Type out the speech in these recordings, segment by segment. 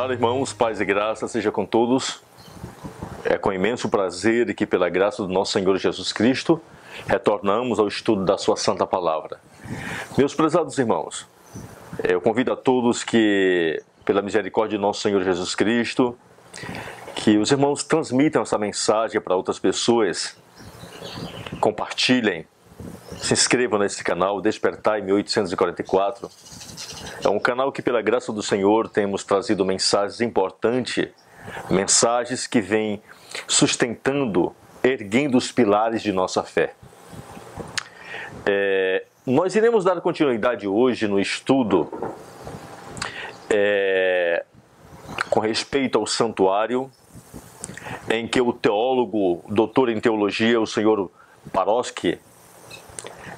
Olá, irmãos, paz e graça seja com todos. É com imenso prazer e que pela graça do nosso Senhor Jesus Cristo retornamos ao estudo da sua santa palavra. Meus prezados irmãos, eu convido a todos que, pela misericórdia de nosso Senhor Jesus Cristo, que os irmãos transmitam essa mensagem para outras pessoas, compartilhem, se inscrevam nesse canal, Despertai 1844. É um canal que, pela graça do Senhor, temos trazido mensagens importantes, mensagens que vêm sustentando, erguendo os pilares de nossa fé. Nós iremos dar continuidade hoje no estudo com respeito ao santuário, em que o teólogo, doutor em teologia, o senhor Paroski,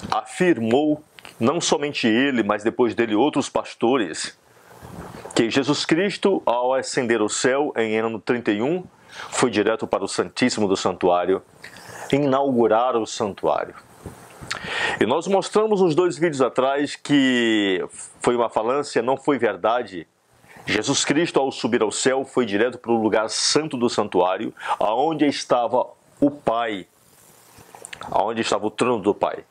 afirmou, não somente ele, mas depois dele outros pastores, que Jesus Cristo, ao ascender ao céu em ano 31, foi direto para o Santíssimo do Santuário, inaugurar o santuário. E nós mostramos uns 2 vídeos atrás que foi uma falância, não foi verdade. Jesus Cristo, ao subir ao céu, foi direto para o lugar santo do santuário, aonde estava o Pai, aonde estava o trono do Pai.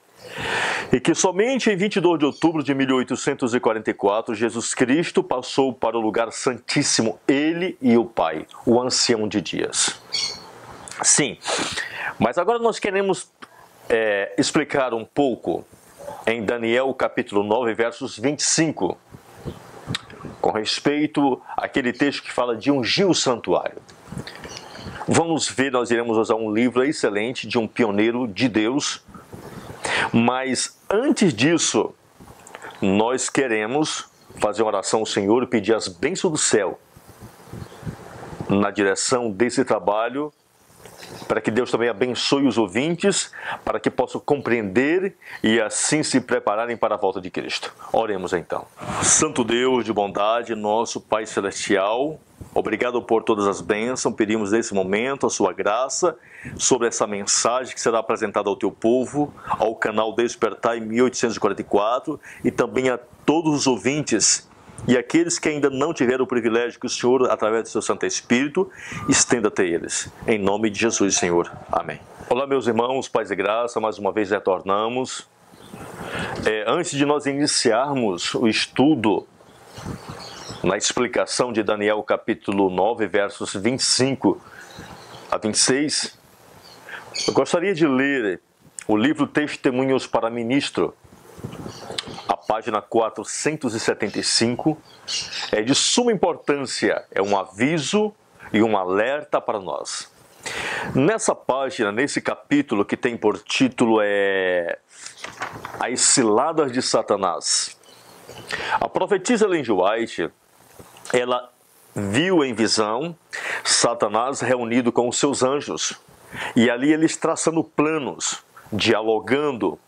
E que somente em 22 de outubro de 1844, Jesus Cristo passou para o lugar santíssimo, ele e o Pai, o ancião de dias. Sim, mas agora nós queremos explicar um pouco em Daniel capítulo 9, versos 25, com respeito àquele texto que fala de ungir o santuário. Vamos ver, nós iremos usar um livro excelente de um pioneiro de Deus, mas antes disso, nós queremos fazer uma oração ao Senhor e pedir as bênçãos do céu na direção desse trabalho, para que Deus também abençoe os ouvintes, para que possam compreender e assim se prepararem para a volta de Cristo. Oremos então. Santo Deus de bondade, nosso Pai Celestial, obrigado por todas as bênçãos, pedimos nesse momento a sua graça sobre essa mensagem que será apresentada ao teu povo, ao canal Despertai 1844 e também a todos os ouvintes e aqueles que ainda não tiveram o privilégio que o Senhor, através do seu Santo Espírito, estenda até eles. Em nome de Jesus, Senhor. Amém. Olá, meus irmãos, paz e graça, mais uma vez retornamos. Antes de nós iniciarmos o estudo na explicação de Daniel capítulo 9, versos 25 a 26, eu gostaria de ler o livro Testemunhos para Ministro, a página 475, é de suma importância, é um aviso e um alerta para nós. Nessa página, nesse capítulo que tem por título As Ciladas de Satanás, a profetisa Ellen G. White, ela viu em visão Satanás reunido com os seus anjos, e ali eles traçando planos, dialogando,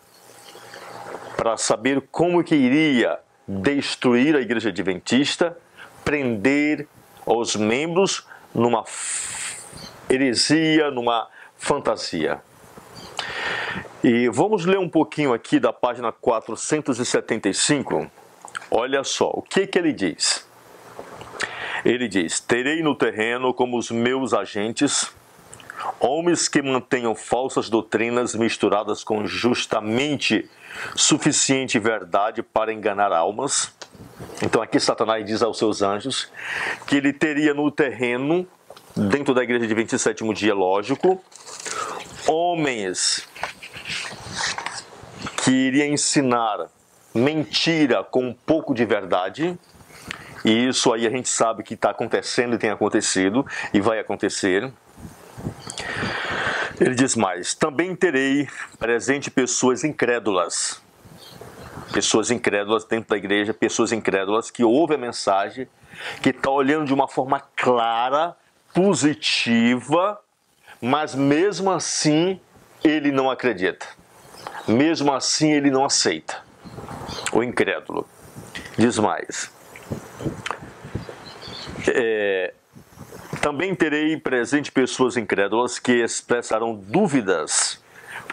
para saber como que iria destruir a igreja adventista, prender os membros numa heresia, numa fantasia. E vamos ler um pouquinho aqui da página 475. Olha só, o que ele diz? Ele diz: terei no terreno como os meus agentes homens que mantenham falsas doutrinas misturadas com justamente suficiente verdade para enganar almas. Então aqui Satanás diz aos seus anjos que ele teria no terreno, dentro da igreja de 27º dia, lógico, homens que iriam ensinar mentira com um pouco de verdade. E isso aí a gente sabe que está acontecendo e tem acontecido e vai acontecer. Ele diz mais: também terei presente pessoas incrédulas dentro da igreja, pessoas incrédulas que ouvem a mensagem, que estão olhando de uma forma clara, positiva, mas mesmo assim ele não acredita, mesmo assim ele não aceita. O incrédulo diz mais: também terei presente pessoas incrédulas que expressarão dúvidas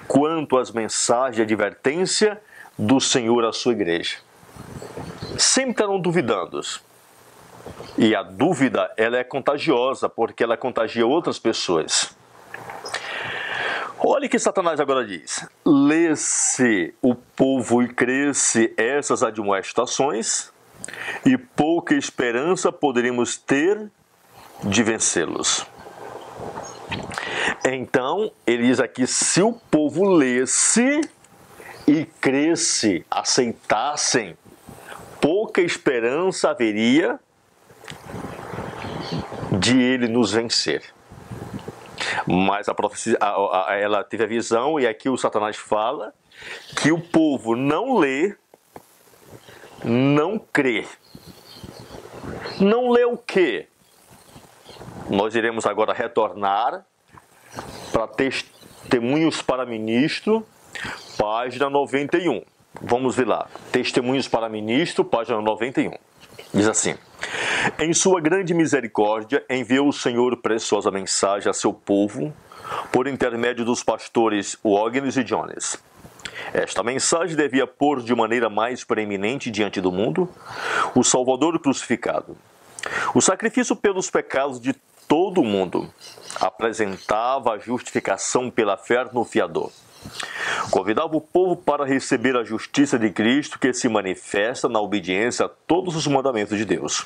quanto às mensagens de advertência do Senhor à sua igreja. Sempre estarão duvidando. E a dúvida, ela é contagiosa, porque ela contagia outras pessoas. Olha o que Satanás agora diz. Lê-se o povo e cresce essas admoestações, e pouca esperança poderíamos ter de vencê-los. Então, ele diz aqui, se o povo lesse e cresce, aceitassem, pouca esperança haveria de ele nos vencer. Mas a profecia, ela teve a visão, e aqui o Satanás fala que o povo não lê, não crê. Não lê o quê? Nós iremos agora retornar para Testemunhos para Ministro, página 91. Vamos ver lá. Testemunhos para Ministro, página 91. Diz assim: em sua grande misericórdia, enviou o Senhor preciosa mensagem a seu povo, por intermédio dos pastores Ógenes e Jones. Esta mensagem devia pôr de maneira mais preeminente diante do mundo o Salvador crucificado. O sacrifício pelos pecados de todo o mundo apresentava a justificação pela fé no fiador. Convidava o povo para receber a justiça de Cristo, que se manifesta na obediência a todos os mandamentos de Deus.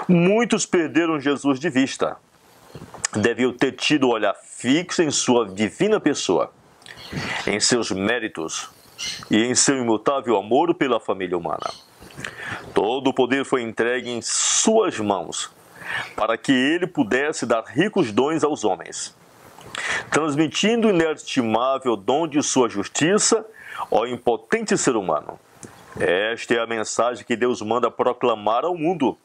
Muitos perderam Jesus de vista. Deviam ter tido o olhar fixo em sua divina pessoa, em seus méritos e em seu imutável amor pela família humana. Todo o poder foi entregue em suas mãos, para que ele pudesse dar ricos dons aos homens, transmitindo o inestimável dom de sua justiça ao impotente ser humano. Esta é a mensagem que Deus manda proclamar ao mundo.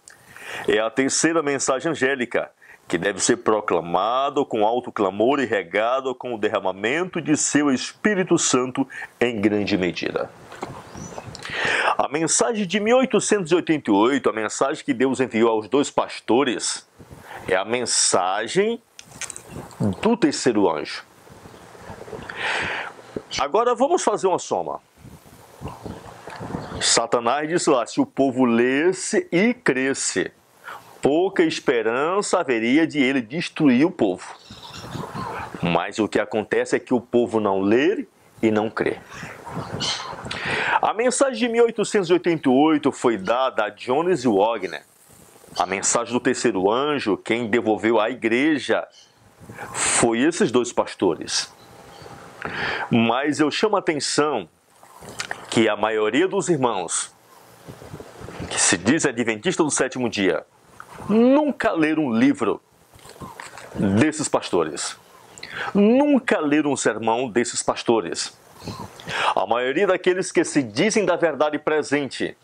É a terceira mensagem angélica, que deve ser proclamada com alto clamor e regada com o derramamento de seu Espírito Santo em grande medida. A mensagem de 1888, a mensagem que Deus enviou aos dois pastores, é a mensagem do terceiro anjo. Agora vamos fazer uma soma. Satanás disse lá, se o povo lesse e cresce, pouca esperança haveria de ele destruir o povo. Mas o que acontece é que o povo não lê e não crê. A mensagem de 1888 foi dada a Jones e Wagner. A mensagem do terceiro anjo, quem devolveu à igreja, foi esses dois pastores. Mas eu chamo a atenção que a maioria dos irmãos que se diz adventista do sétimo dia nunca leram um livro desses pastores. Nunca leram um sermão desses pastores. A maioria daqueles que se dizem da verdade presente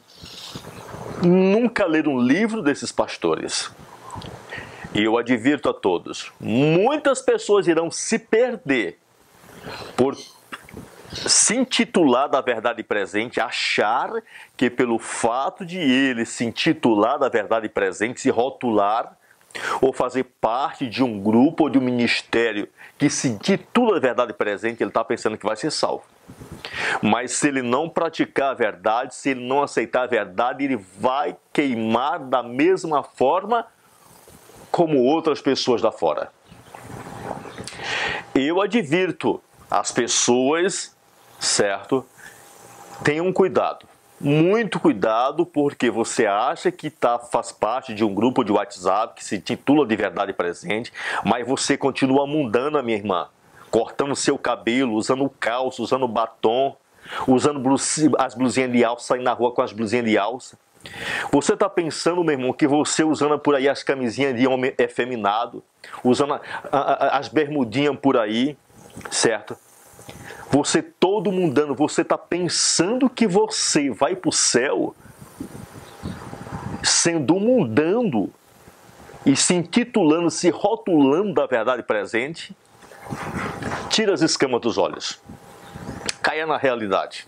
nunca leram um livro desses pastores. E eu advirto a todos, muitas pessoas irão se perder por se intitular da verdade presente, achar que pelo fato de ele se intitular da verdade presente, se rotular, ou fazer parte de um grupo ou de um ministério que se intitula verdade presente, ele está pensando que vai ser salvo. Mas se ele não praticar a verdade, se ele não aceitar a verdade, ele vai queimar da mesma forma como outras pessoas da fora. Eu advirto as pessoas, certo? Tenham cuidado. Muito cuidado, porque você acha que faz parte de um grupo de WhatsApp que se titula de verdade presente, mas você continua mundana, minha irmã, cortando seu cabelo, usando calça, usando batom, usando as blusinhas de alça, saindo na rua com as blusinhas de alça. Você está pensando, meu irmão, que você usando por aí as camisinhas de homem efeminado, usando as bermudinhas por aí, certo? Você todo mundano, você está pensando que você vai para o céu sendo mundano e se intitulando, se rotulando da verdade presente? Tira as escamas dos olhos. Caia na realidade.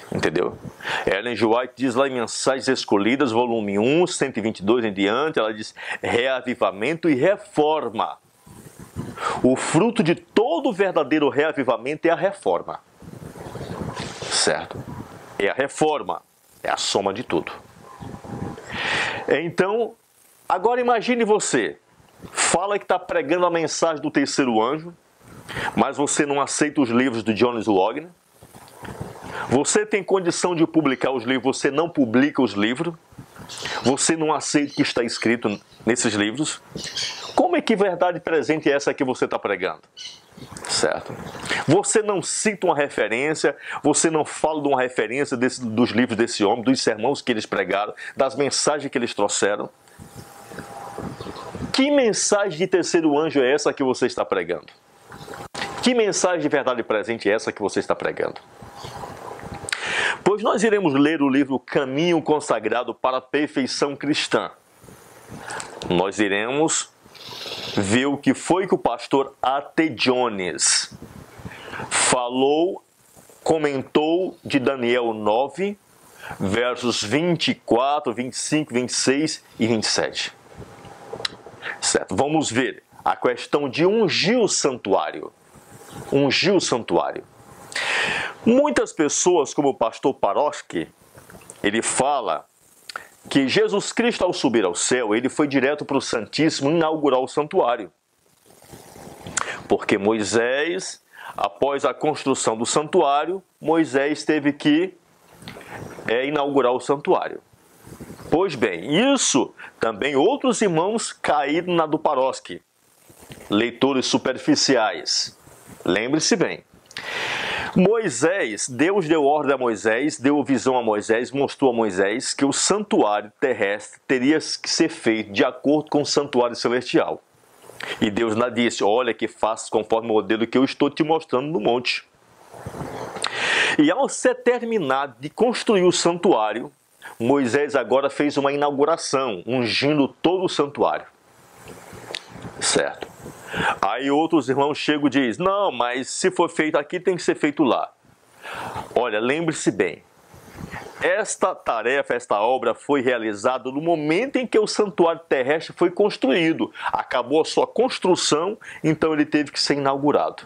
Entendeu? Ellen G. White diz lá em Mensagens Escolhidas, volume 1, 122 em diante, ela diz reavivamento e reforma. O fruto de todo verdadeiro reavivamento é a reforma. Certo? É a reforma. É a soma de tudo. Então, Agora imagine você, fala que está pregando a mensagem do terceiro anjo, mas você não aceita os livros do John Slocum. Você tem condição de publicar os livros, você não publica os livros. Você não aceita o que está escrito nesses livros. Como é que verdade presente é essa que você está pregando? Certo? Você não cita uma referência, você não fala de uma referência dos livros desse homem, dos sermões que eles pregaram, das mensagens que eles trouxeram. Que mensagem de terceiro anjo é essa que você está pregando? Que mensagem de verdade presente é essa que você está pregando? Pois nós iremos ler o livro Caminho Consagrado para a Perfeição Cristã. Nós iremos ver o que foi que o pastor A.T. Jones falou, comentou de Daniel 9, versos 24, 25, 26 e 27. Certo? Vamos ver a questão de ungir o santuário. Ungir o santuário. Muitas pessoas, como o pastor Paroski, ele fala que Jesus Cristo, ao subir ao céu, ele foi direto para o Santíssimo inaugurar o santuário. Porque Moisés, após a construção do santuário, Moisés teve que inaugurar o santuário. Pois bem, isso também outros irmãos caíram na do Paroski, leitores superficiais. Lembre-se bem. Moisés, Deus deu ordem a Moisés, deu visão a Moisés, mostrou a Moisés que o santuário terrestre teria que ser feito de acordo com o santuário celestial. E Deus lhe disse, olha que faças conforme o modelo que eu estou te mostrando no monte. E ao ser terminado de construir o santuário, Moisés agora fez uma inauguração, ungindo todo o santuário. Certo? Aí outros irmãos chegam e dizem, não, mas se for feito aqui, tem que ser feito lá. Olha, lembre-se bem, esta tarefa, esta obra foi realizada no momento em que o santuário terrestre foi construído. Acabou a sua construção, então ele teve que ser inaugurado.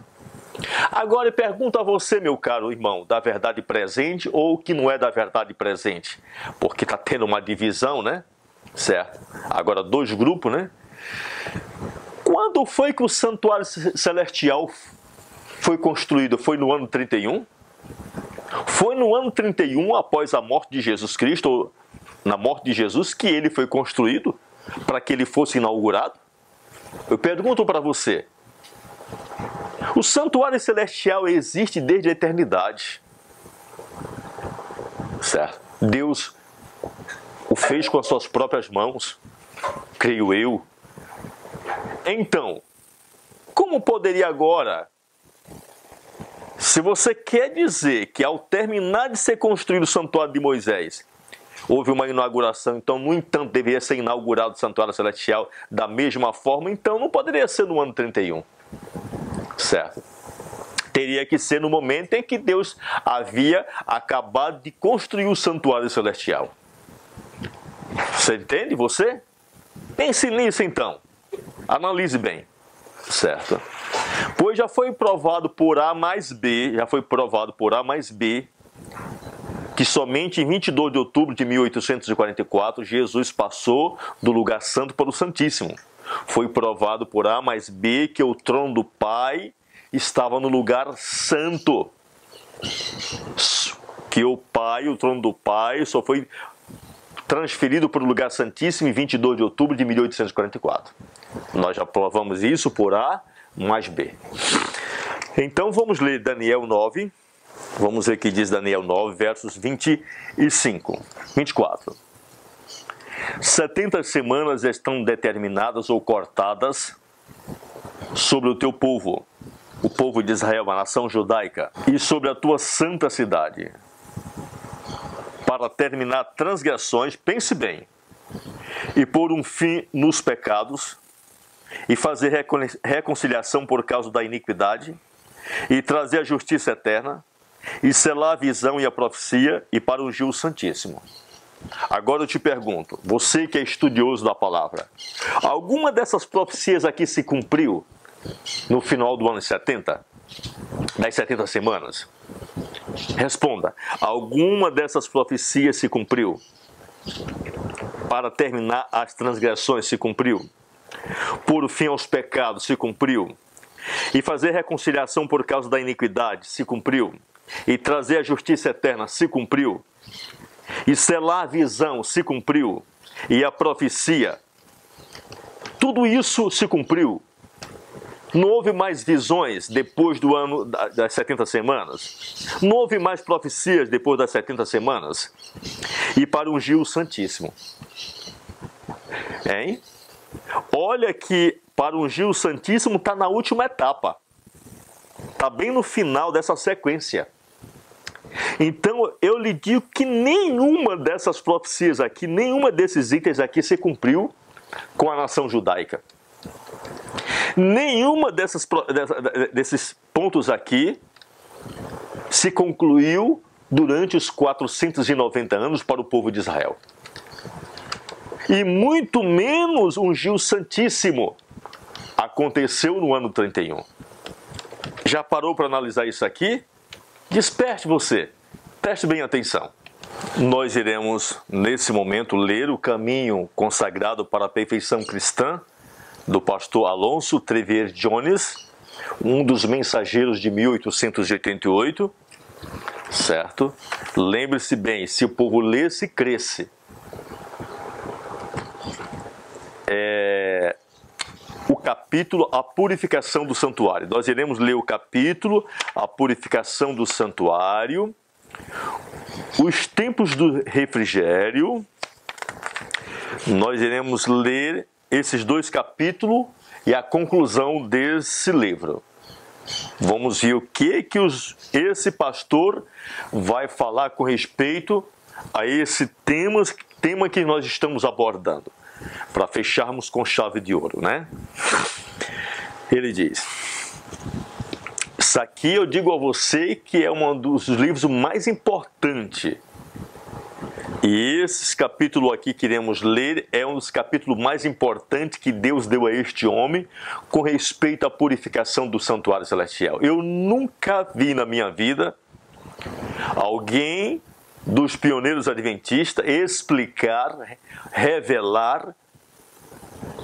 Agora eu pergunto a você, meu caro irmão, da verdade presente ou que não é da verdade presente? Porque está tendo uma divisão, né? Certo? Agora dois grupos, né? Quando foi que o santuário celestial foi construído? Foi no ano 31? Foi no ano 31, após a morte de Jesus Cristo, ou na morte de Jesus, que ele foi construído para que ele fosse inaugurado? Eu pergunto para você. O santuário celestial existe desde a eternidade. Certo? Deus o fez com as suas próprias mãos, creio eu. Então, como poderia agora, se você quer dizer que ao terminar de ser construído o santuário de Moisés, houve uma inauguração, então, no entanto, deveria ser inaugurado o santuário celestial da mesma forma, então não poderia ser no ano 31. Certo? Teria que ser no momento em que Deus havia acabado de construir o santuário celestial. Você entende, você? Pense nisso, então. Analise bem, certo? Pois já foi provado por A mais B, que somente em 22 de outubro de 1844, Jesus passou do lugar santo para o Santíssimo. Foi provado por A mais B que o trono do Pai estava no lugar santo. Que o trono do Pai só foi transferido para o lugar santíssimo em 22 de outubro de 1844. Nós já provamos isso por A mais B. Então vamos ler Daniel 9. Vamos ver o que diz Daniel 9, versos 24. 70 semanas estão determinadas ou cortadas sobre o teu povo, o povo de Israel, a nação judaica, e sobre a tua santa cidade, para terminar transgressões, pense bem, e pôr um fim nos pecados, e fazer reconciliação por causa da iniquidade, e trazer a justiça eterna, e selar a visão e a profecia, e para ungir o Santíssimo. Agora eu te pergunto, você que é estudioso da palavra, alguma dessas profecias aqui se cumpriu no final do ano 70? Das 70 semanas? Responda, alguma dessas profecias se cumpriu? para terminar as transgressões se cumpriu, pôr fim aos pecados se cumpriu, e fazer reconciliação por causa da iniquidade se cumpriu, e trazer a justiça eterna se cumpriu, e selar a visão se cumpriu, e a profecia. Tudo isso se cumpriu. Não houve mais visões depois do ano das 70 semanas. Não houve mais profecias depois das 70 semanas. E para ungir o Santíssimo. Hein? Olha que para ungir o Santíssimo está na última etapa. Está bem no final dessa sequência. Então eu lhe digo que nenhuma dessas profecias aqui, nenhuma desses itens aqui se cumpriu com a nação judaica. Nenhuma desses pontos aqui se concluiu durante os 490 anos para o povo de Israel. E muito menos ungir o Santíssimo aconteceu no ano 31. Já parou para analisar isso aqui? Desperte você, preste bem atenção. Nós iremos, nesse momento, ler o Caminho Consagrado para a Perfeição Cristã, do pastor Alonso Trevier Jones, um dos mensageiros de 1888, certo? Lembre-se bem, se o povo lesse, cresce. O capítulo A Purificação do Santuário. Nós iremos ler o capítulo A Purificação do Santuário, os tempos do refrigério. Nós iremos ler esses dois capítulos e a conclusão desse livro. Vamos ver o que esse pastor vai falar com respeito a esse tema que nós estamos abordando, para fecharmos com chave de ouro, né? Ele diz: isso aqui eu digo a você que é um dos livros mais importantes. E esse capítulo aqui que iremos ler é um dos capítulos mais importantes que Deus deu a este homem com respeito à purificação do santuário celestial. Eu nunca vi na minha vida alguém dos pioneiros adventistas explicar, revelar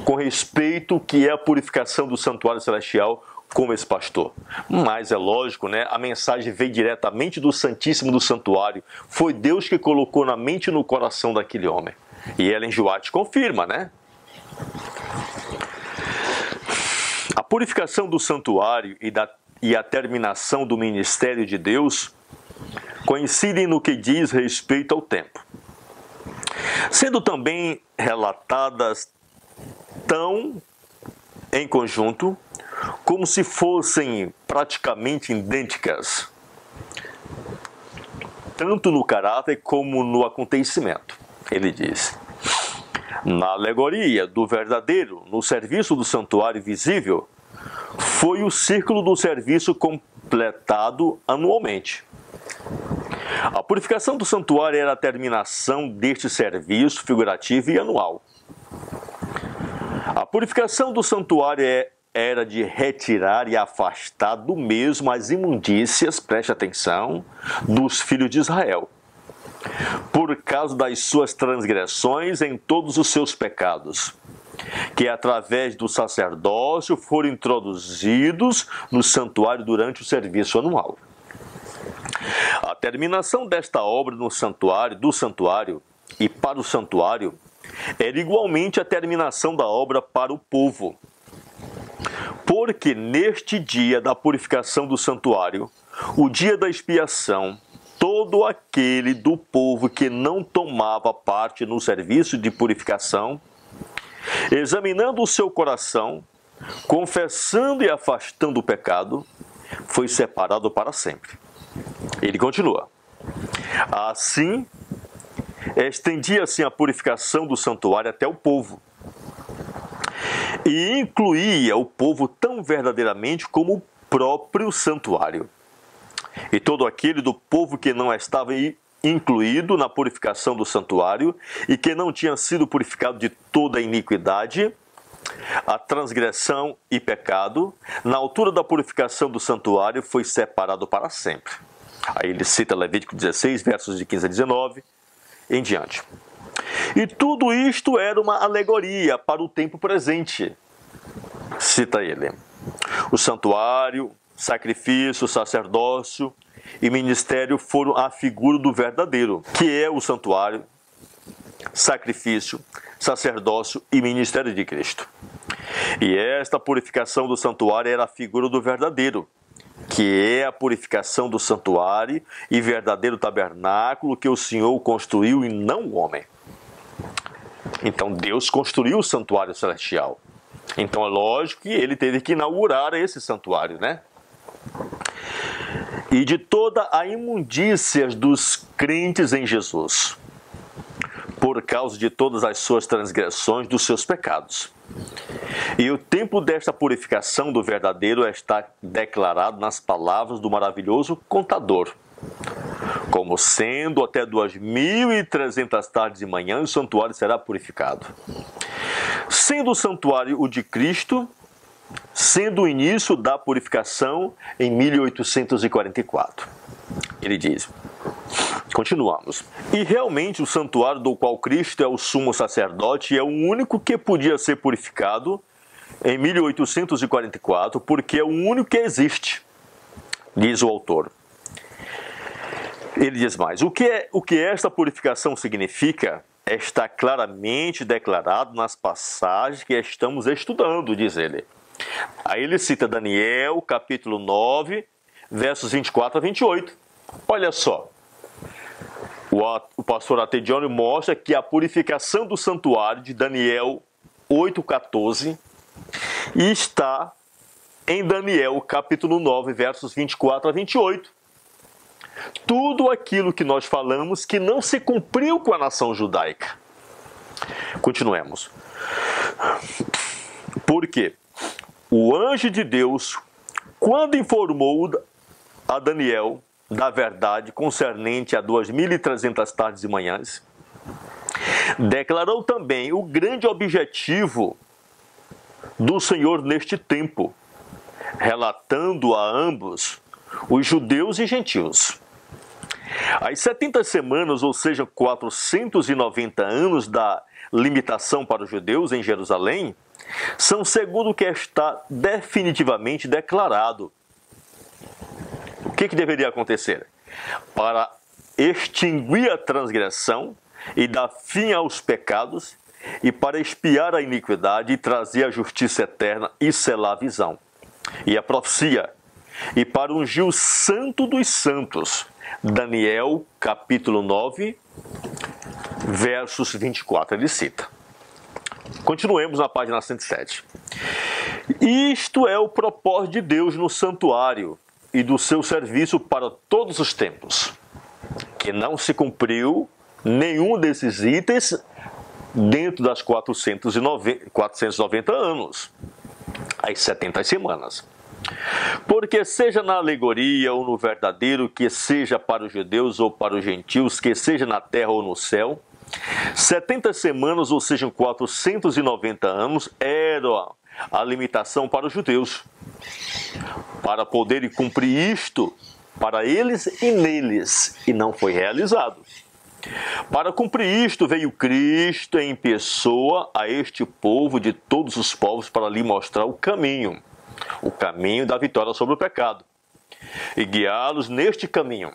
com respeito ao que é a purificação do santuário celestial como esse pastor. Mas é lógico, né? A mensagem veio diretamente do Santíssimo do Santuário. Foi Deus que colocou na mente e no coração daquele homem. E Ellen G. White confirma, né? A purificação do santuário e a terminação do ministério de Deus coincidem no que diz respeito ao tempo, sendo também relatadas tão em conjunto como se fossem praticamente idênticas, tanto no caráter como no acontecimento. Ele diz: na alegoria do verdadeiro, no serviço do santuário visível, foi o círculo do serviço completado anualmente. A purificação do santuário era a terminação deste serviço figurativo e anual. A purificação do santuário era de retirar e afastar do mesmo as imundícias, preste atenção, dos filhos de Israel, por causa das suas transgressões em todos os seus pecados, que através do sacerdócio foram introduzidos no santuário durante o serviço anual. A terminação desta obra no santuário, do santuário e para o santuário, era igualmente a terminação da obra para o povo. Porque neste dia da purificação do santuário, o dia da expiação, todo aquele do povo que não tomava parte no serviço de purificação, examinando o seu coração, confessando e afastando o pecado, foi separado para sempre. Ele continua: assim, estendia-se a purificação do santuário até o povo, e incluía o povo tão verdadeiramente como o próprio santuário. E todo aquele do povo que não estava incluído na purificação do santuário e que não tinha sido purificado de toda a iniquidade, a transgressão e pecado, na altura da purificação do santuário foi separado para sempre. Aí ele cita Levítico 16, versos de 15 a 19, em diante. E tudo isto era uma alegoria para o tempo presente. Cita ele. O santuário, sacrifício, sacerdócio e ministério foram a figura do verdadeiro, que é o santuário, sacrifício, sacerdócio e ministério de Cristo. E esta purificação do santuário era a figura do verdadeiro, que é a purificação do santuário e verdadeiro tabernáculo que o Senhor construiu e não o homem. Então Deus construiu o santuário celestial. Então é lógico que ele teve que inaugurar esse santuário, né? E de toda a imundícia dos crentes em Jesus, por causa de todas as suas transgressões, dos seus pecados. E o tempo desta purificação do verdadeiro está declarado nas palavras do maravilhoso contador. Como sendo até 2.300 tardes e manhãs, o santuário será purificado. Sendo o santuário o de Cristo, sendo o início da purificação em 1844. Ele diz, continuamos. E realmente o santuário do qual Cristo é o sumo sacerdote é o único que podia ser purificado em 1844, porque é o único que existe, diz o autor. Ele diz mais, o que esta purificação significa está claramente declarado nas passagens que estamos estudando, diz ele. Aí ele cita Daniel, capítulo 9, versos 24 a 28. Olha só, o pastor Atediano mostra que a purificação do santuário de Daniel 8,14 está em Daniel, capítulo 9, versos 24 a 28. Tudo aquilo que nós falamos que não se cumpriu com a nação judaica. Continuemos. Por quê? O anjo de Deus, quando informou a Daniel da verdade concernente a 2.300 tardes e manhãs, declarou também o grande objetivo do Senhor neste tempo, relatando a ambos, os judeus e gentios. As 70 semanas, ou seja, 490 anos da limitação para os judeus em Jerusalém, são segundo o que está definitivamente declarado. O que deveria acontecer? Para extinguir a transgressão e dar fim aos pecados, e para expiar a iniquidade e trazer a justiça eterna e selar a visão e a profecia, e para ungir o santo dos santos. Daniel, capítulo 9, versos 24, ele cita. Continuemos na página 107. Isto é o propósito de Deus no santuário e do seu serviço para todos os tempos, que não se cumpriu nenhum desses itens dentro das 490 anos, as 70 semanas. Porque seja na alegoria ou no verdadeiro, que seja para os judeus ou para os gentios, que seja na terra ou no céu, 70 semanas, ou sejam 490 anos, era a limitação para os judeus, para poderem cumprir isto para eles e neles, e não foi realizado. Para cumprir isto, veio Cristo em pessoa a este povo de todos os povos para lhe mostrar o caminho da vitória sobre o pecado, e guiá-los neste caminho.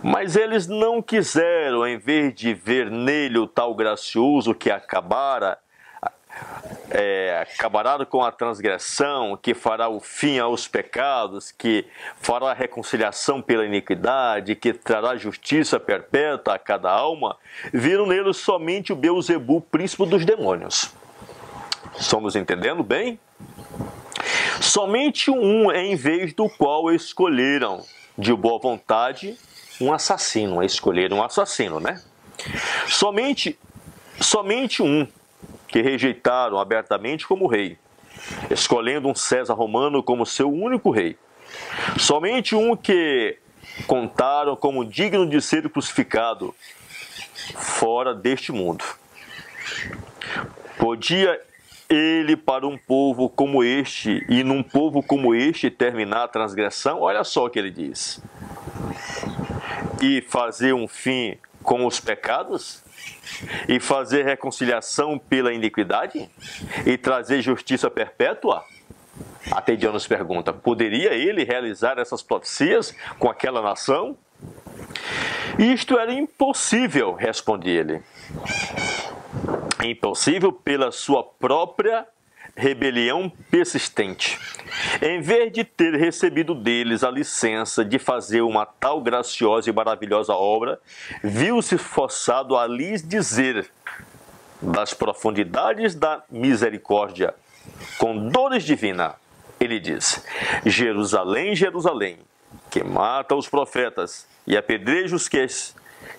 Mas eles não quiseram, em vez de ver nele o tal gracioso que acabará com a transgressão, que fará o fim aos pecados, que fará a reconciliação pela iniquidade, que trará justiça perpétua a cada alma, viram nele somente o Beelzebu, príncipe dos demônios. Estamos entendendo bem? Somente um em vez do qual escolheram de boa vontade um assassino. Escolheram um assassino, né? Somente um que rejeitaram abertamente como rei, escolhendo um César romano como seu único rei. Somente um que contaram como digno de ser crucificado fora deste mundo. Podia ele, para um povo como este, e num povo como este, terminar a transgressão? Olha só o que ele diz. E fazer um fim com os pecados e fazer reconciliação pela iniquidade e trazer justiça perpétua? Atedion nos pergunta, poderia ele realizar essas profecias com aquela nação? Isto era impossível, responde ele. Impossível pela sua própria rebelião persistente. Em vez de ter recebido deles a licença de fazer uma tal graciosa e maravilhosa obra, viu-se forçado a lhes dizer, das profundidades da misericórdia, com dores divinas, ele diz, Jerusalém, Jerusalém, que mata os profetas e apedreja os que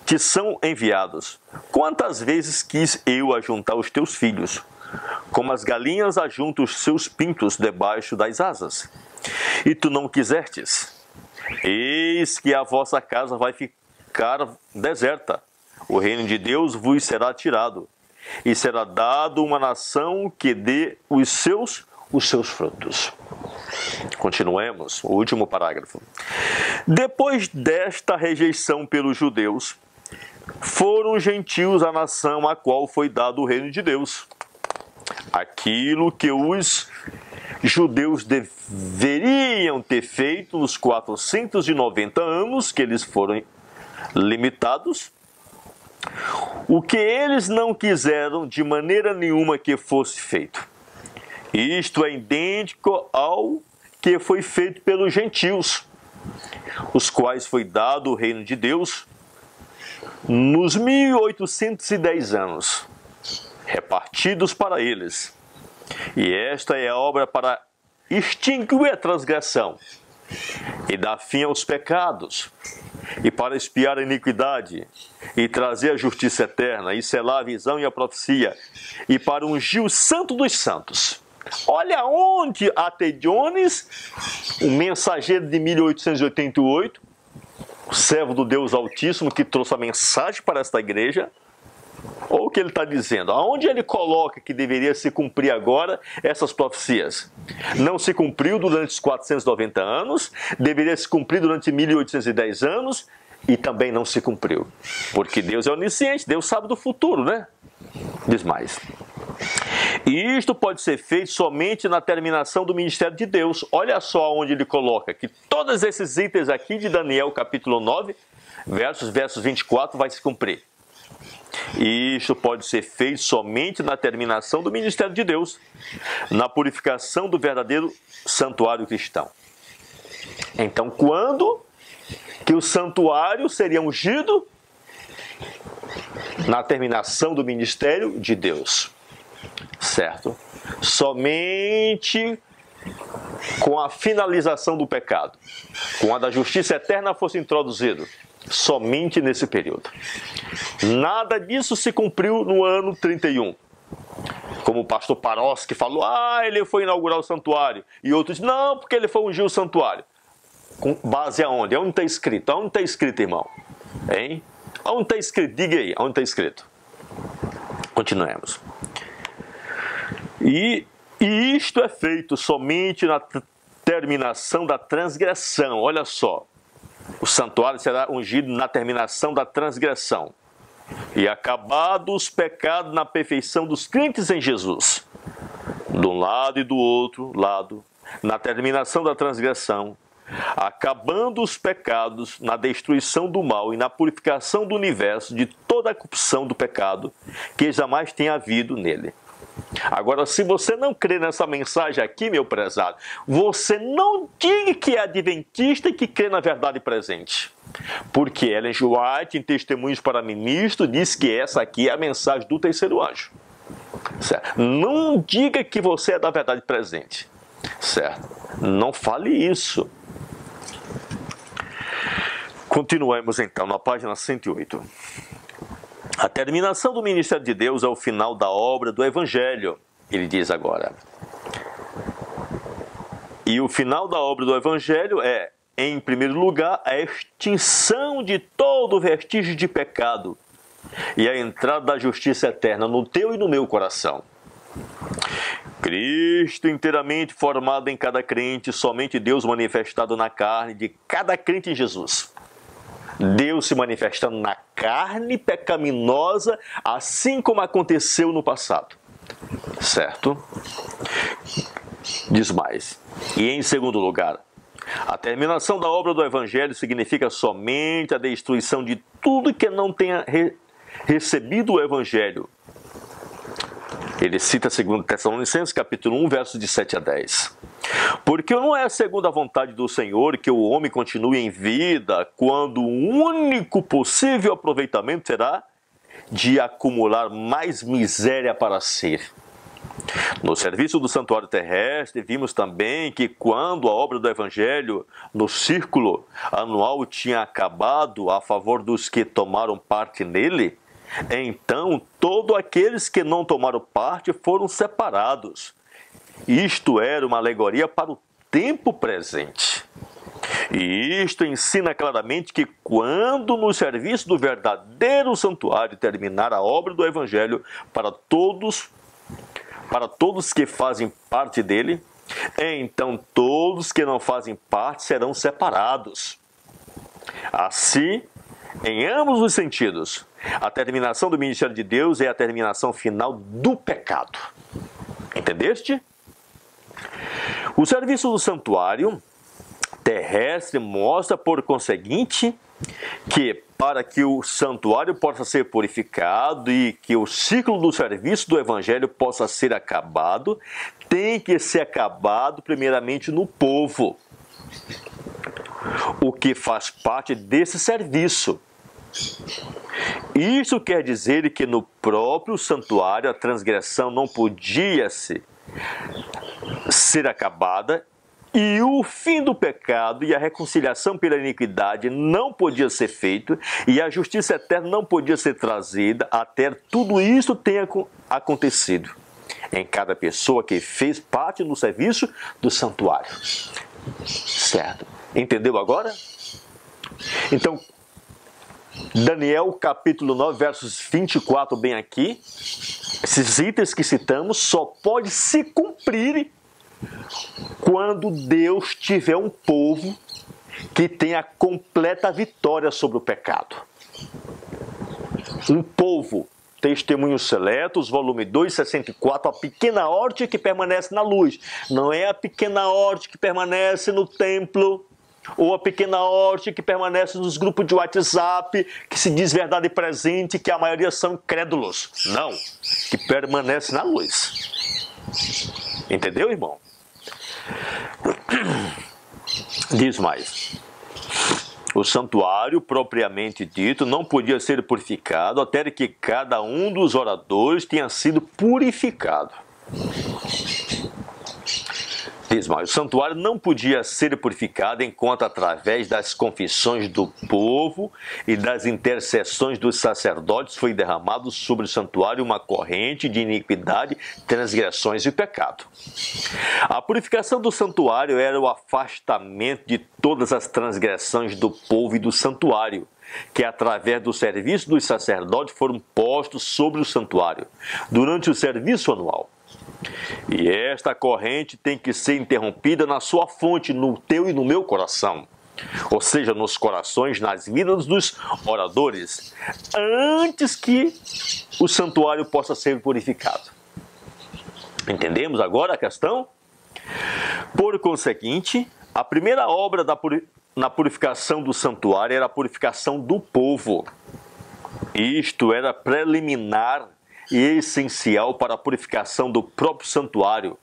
te são enviados. Quantas vezes quis eu ajuntar os teus filhos, como as galinhas ajuntam os seus pintos debaixo das asas, e tu não quisestes. Eis que a vossa casa vai ficar deserta, o reino de Deus vos será tirado, e será dado uma nação que dê os seus frutos. Continuemos, o último parágrafo. Depois desta rejeição pelos judeus, foram gentios a nação a qual foi dado o reino de Deus. Aquilo que os judeus deveriam ter feito nos 490 anos que eles foram limitados, o que eles não quiseram de maneira nenhuma que fosse feito. Isto é idêntico ao que foi feito pelos gentios, os quais foi dado o reino de Deus nos 1810 anos, repartidos para eles. E esta é a obra para extinguir a transgressão e dar fim aos pecados, e para expiar a iniquidade, e trazer a justiça eterna, e selar a visão e a profecia, e para ungir o santo dos santos. Olha onde Atediones, o mensageiro de 1888, o servo do Deus Altíssimo que trouxe a mensagem para esta igreja, ou o que ele está dizendo? Aonde ele coloca que deveria se cumprir agora essas profecias? Não se cumpriu durante os 490 anos, deveria se cumprir durante 1810 anos, e também não se cumpriu. Porque Deus é onisciente, Deus sabe do futuro, né? Diz mais. E isto pode ser feito somente na terminação do ministério de Deus. Olha só onde ele coloca que todos esses itens aqui de Daniel capítulo 9, versos 24, vai se cumprir. E isto pode ser feito somente na terminação do ministério de Deus, na purificação do verdadeiro santuário cristão. Então, quando que o santuário seria ungido? Na terminação do ministério de Deus. Certo? Somente com a finalização do pecado, com a da justiça eterna fosse introduzido, somente nesse período. Nada disso se cumpriu no ano 31. Como o pastor Paroski falou, ele foi inaugurar o santuário. E outros, não, porque ele foi ungir o santuário. Com base aonde? Aonde está escrito? Aonde está escrito, irmão? Hein? Aonde está escrito? Diga aí, aonde está escrito? Continuemos. E isto é feito somente na terminação da transgressão. Olha só, o santuário será ungido na terminação da transgressão. E acabados os pecados na perfeição dos crentes em Jesus. De um lado e do outro lado, na terminação da transgressão, acabando os pecados na destruição do mal e na purificação do universo de toda a corrupção do pecado que jamais tem havido nele. Agora, se você não crê nessa mensagem aqui, meu prezado, você não diga que é adventista e que crê na verdade presente. Porque Ellen G. White, em Testemunhos para Ministro, diz que essa aqui é a mensagem do terceiro anjo. Certo? Não diga que você é da verdade presente. Certo? Não fale isso. Continuemos então na página 108. A terminação do ministério de Deus é o final da obra do Evangelho, ele diz agora. E o final da obra do Evangelho é, em primeiro lugar, a extinção de todo vestígio de pecado e a entrada da justiça eterna no teu e no meu coração. Cristo inteiramente formado em cada crente, somente Deus manifestado na carne de cada crente em Jesus. Deus se manifestando na carne pecaminosa, assim como aconteceu no passado. Certo? Diz mais. E em segundo lugar, a terminação da obra do Evangelho significa somente a destruição de tudo que não tenha recebido o Evangelho. Ele cita 2 Tessalonicenses, capítulo 1, versos de 7 a 10. Porque não é segundo a vontade do Senhor que o homem continue em vida, quando o único possível aproveitamento será de acumular mais miséria para si. No serviço do santuário terrestre, vimos também que quando a obra do Evangelho no círculo anual tinha acabado a favor dos que tomaram parte nele, então todos aqueles que não tomaram parte foram separados. Isto era uma alegoria para o tempo presente. E isto ensina claramente que quando no serviço do verdadeiro santuário terminar a obra do Evangelho para todos que fazem parte dele, então todos que não fazem parte serão separados. Assim, em ambos os sentidos, a terminação do ministério de Deus é a terminação final do pecado. Entendeste? O serviço do santuário terrestre mostra, por conseguinte, que para que o santuário possa ser purificado e que o ciclo do serviço do Evangelho possa ser acabado, tem que ser acabado primeiramente no povo, o que faz parte desse serviço. Isso quer dizer que no próprio santuário a transgressão não podia ser acabada, e o fim do pecado e a reconciliação pela iniquidade não podia ser feito, e a justiça eterna não podia ser trazida até tudo isso tenha acontecido em cada pessoa que fez parte do serviço do santuário. Certo? Entendeu agora? Então, Daniel capítulo 9, versos 24, bem aqui, esses itens que citamos só pode se cumprir quando Deus tiver um povo que tenha completa vitória sobre o pecado. Um povo, Testemunhos Seletos, volume 2, 64, a pequena horte que permanece na luz. Não é a pequena horte que permanece no templo, ou a pequena horte que permanece nos grupos de WhatsApp, que se diz verdade presente, que a maioria são crédulos. Não, que permanece na luz. Entendeu, irmão? Diz mais. O santuário, propriamente dito, não podia ser purificado até que cada um dos oradores tenha sido purificado. Diz mais. O santuário não podia ser purificado enquanto, através das confissões do povo e das intercessões dos sacerdotes, foi derramado sobre o santuário uma corrente de iniquidade, transgressões e pecado. A purificação do santuário era o afastamento de todas as transgressões do povo e do santuário, que através do serviço dos sacerdotes foram postos sobre o santuário durante o serviço anual. E esta corrente tem que ser interrompida na sua fonte, no teu e no meu coração. Ou seja, nos corações, nas vidas dos oradores, antes que o santuário possa ser purificado. Entendemos agora a questão? Por conseguinte, a primeira obra na purificação do santuário era a purificação do povo. Isto era preliminar e essencial para a purificação do próprio santuário,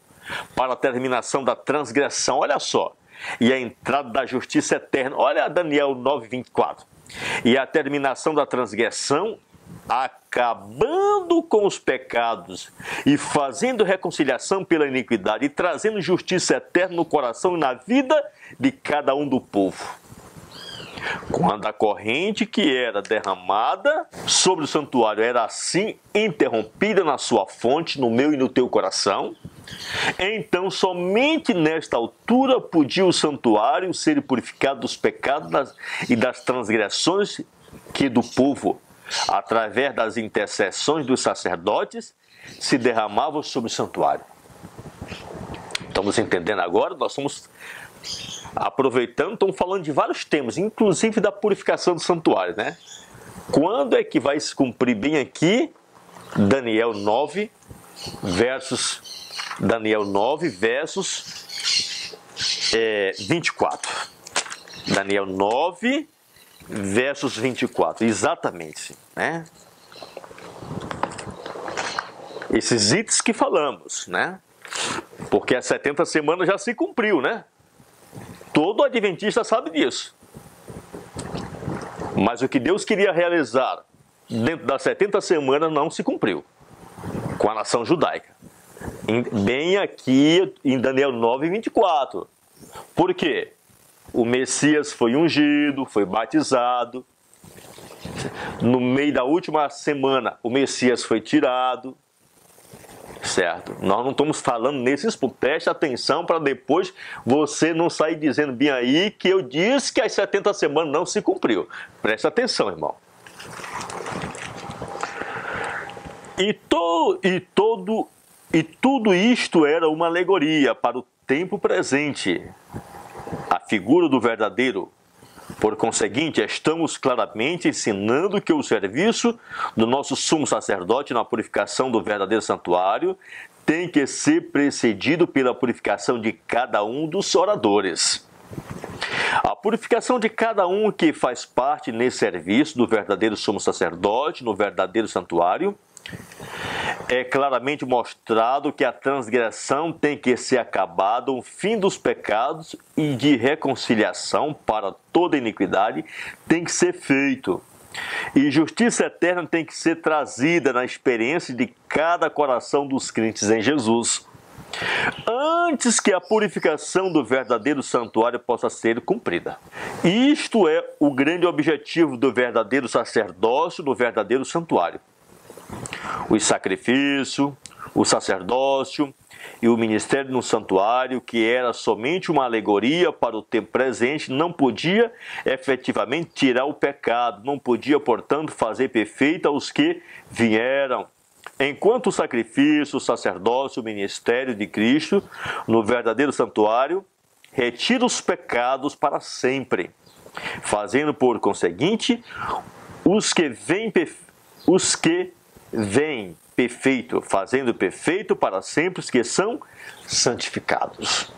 para a terminação da transgressão, olha só, e a entrada da justiça eterna, olha Daniel 9, 24, e a terminação da transgressão, acabando com os pecados e fazendo reconciliação pela iniquidade e trazendo justiça eterna no coração e na vida de cada um do povo. Quando a corrente que era derramada sobre o santuário era assim interrompida na sua fonte, no meu e no teu coração, então somente nesta altura podia o santuário ser purificado dos pecados e das transgressões que do povo, através das intercessões dos sacerdotes, se derramavam sobre o santuário. Estamos entendendo agora? Nós estamos aproveitando, estamos falando de vários temas, inclusive da purificação do santuário, né? Quando é que vai se cumprir bem aqui? Daniel 9, versos 24. Daniel 9, versos 24, exatamente, né? Esses itens que falamos, né? Porque as 70 semanas já se cumpriu, né? Todo adventista sabe disso. Mas o que Deus queria realizar dentro das 70 semanas não se cumpriu com a nação judaica. Bem aqui em Daniel 9, 24. Por quê? O Messias foi ungido, foi batizado. No meio da última semana, o Messias foi tirado. Certo? Nós não estamos falando nesses pontos. Preste atenção para depois você não sair dizendo bem aí que eu disse que as 70 semanas não se cumpriu. Preste atenção, irmão. E tudo isto era uma alegoria para o tempo presente, a figura do verdadeiro. Por conseguinte, estamos claramente ensinando que o serviço do nosso sumo sacerdote na purificação do verdadeiro santuário tem que ser precedido pela purificação de cada um dos oradores. A purificação de cada um que faz parte nesse serviço do verdadeiro sumo sacerdote no verdadeiro santuário é claramente mostrado que a transgressão tem que ser acabada, o fim dos pecados e de reconciliação para toda iniquidade tem que ser feito. E justiça eterna tem que ser trazida na experiência de cada coração dos crentes em Jesus, antes que a purificação do verdadeiro santuário possa ser cumprida. Isto é o grande objetivo do verdadeiro sacerdócio no verdadeiro santuário. O sacrifício, o sacerdócio e o ministério no santuário, que era somente uma alegoria para o tempo presente, não podia efetivamente tirar o pecado, não podia, portanto, fazer perfeita os que vieram. Enquanto o sacrifício, o sacerdócio, o ministério de Cristo no verdadeiro santuário retira os pecados para sempre, fazendo por conseguinte os que vêm perfeito, fazendo perfeito para sempre os que são santificados.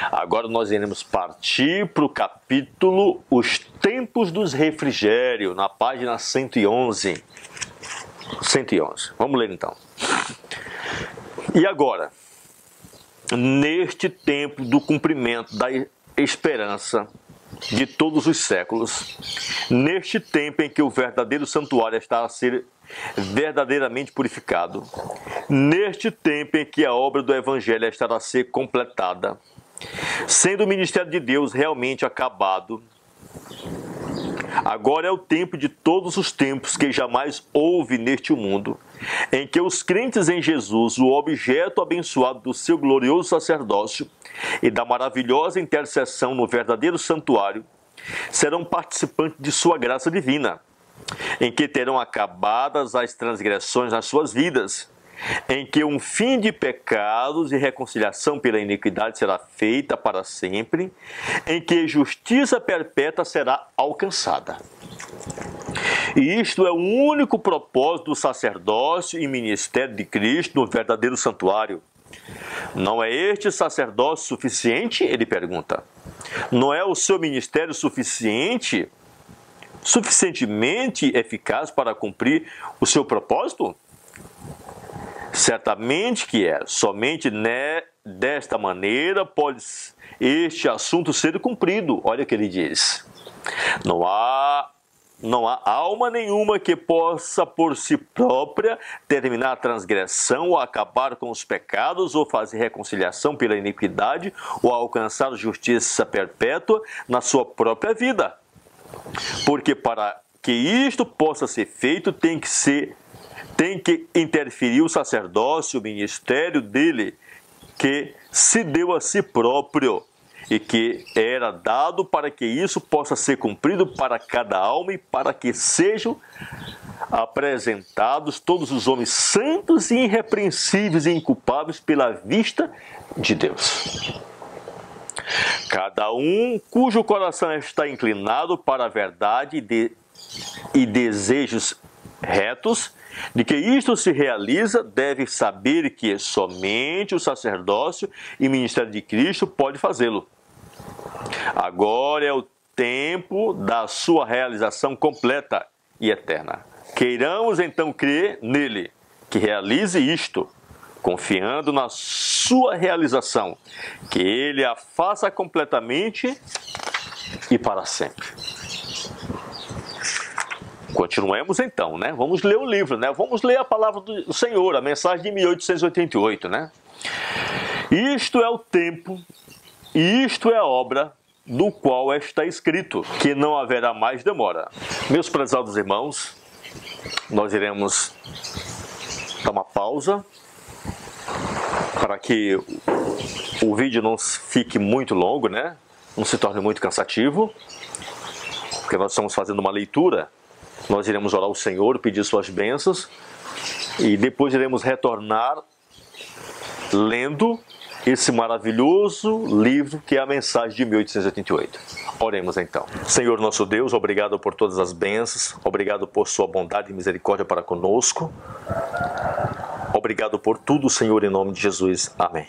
Agora nós iremos partir para o capítulo Os Tempos dos Refrigério, na página 111. 111. Vamos ler então. E agora, neste tempo do cumprimento da esperança de todos os séculos, neste tempo em que o verdadeiro santuário está a ser verdadeiramente purificado, neste tempo em que a obra do Evangelho estará a ser completada, sendo o ministério de Deus realmente acabado, agora é o tempo de todos os tempos que jamais houve neste mundo, em que os crentes em Jesus, o objeto abençoado do seu glorioso sacerdócio e da maravilhosa intercessão no verdadeiro santuário, serão participantes de sua graça divina, em que terão acabadas as transgressões nas suas vidas, em que um fim de pecados e reconciliação pela iniquidade será feita para sempre, em que justiça perpétua será alcançada. E isto é o único propósito do sacerdócio e ministério de Cristo no verdadeiro santuário. Não é este sacerdócio suficiente? Ele pergunta. Não é o seu ministério suficientemente eficaz para cumprir o seu propósito? Certamente que é. Somente desta maneira pode este assunto ser cumprido. Olha o que ele diz. Não há alma nenhuma que possa por si própria terminar a transgressão ou acabar com os pecados ou fazer reconciliação pela iniquidade ou alcançar justiça perpétua na sua própria vida. Porque para que isto possa ser feito tem que interferir o sacerdócio, o ministério dele, que se deu a si próprio e que era dado para que isso possa ser cumprido para cada alma e para que sejam apresentados todos os homens santos e irrepreensíveis e inculpáveis pela vista de Deus. Cada um cujo coração está inclinado para a verdade e desejos retos, de que isto se realiza, deve saber que somente o sacerdócio e ministério de Cristo pode fazê-lo. Agora é o tempo da sua realização completa e eterna. Queiramos então crer nele, que realize isto, confiando na sua realização, que ele a faça completamente e para sempre. Continuemos então, né? Vamos ler o livro, né? Vamos ler a palavra do Senhor, a mensagem de 1888, né? Isto é o tempo, e isto é a obra do qual está escrito, que não haverá mais demora. Meus prezados irmãos, nós iremos dar uma pausa para que o vídeo não fique muito longo, né? Não se torne muito cansativo, porque nós estamos fazendo uma leitura. Nós iremos orar ao Senhor, pedir suas bênçãos e depois iremos retornar lendo esse maravilhoso livro que é a mensagem de 1888. Oremos então. Senhor nosso Deus, obrigado por todas as bênçãos, obrigado por sua bondade e misericórdia para conosco. Obrigado por tudo, Senhor, em nome de Jesus. Amém.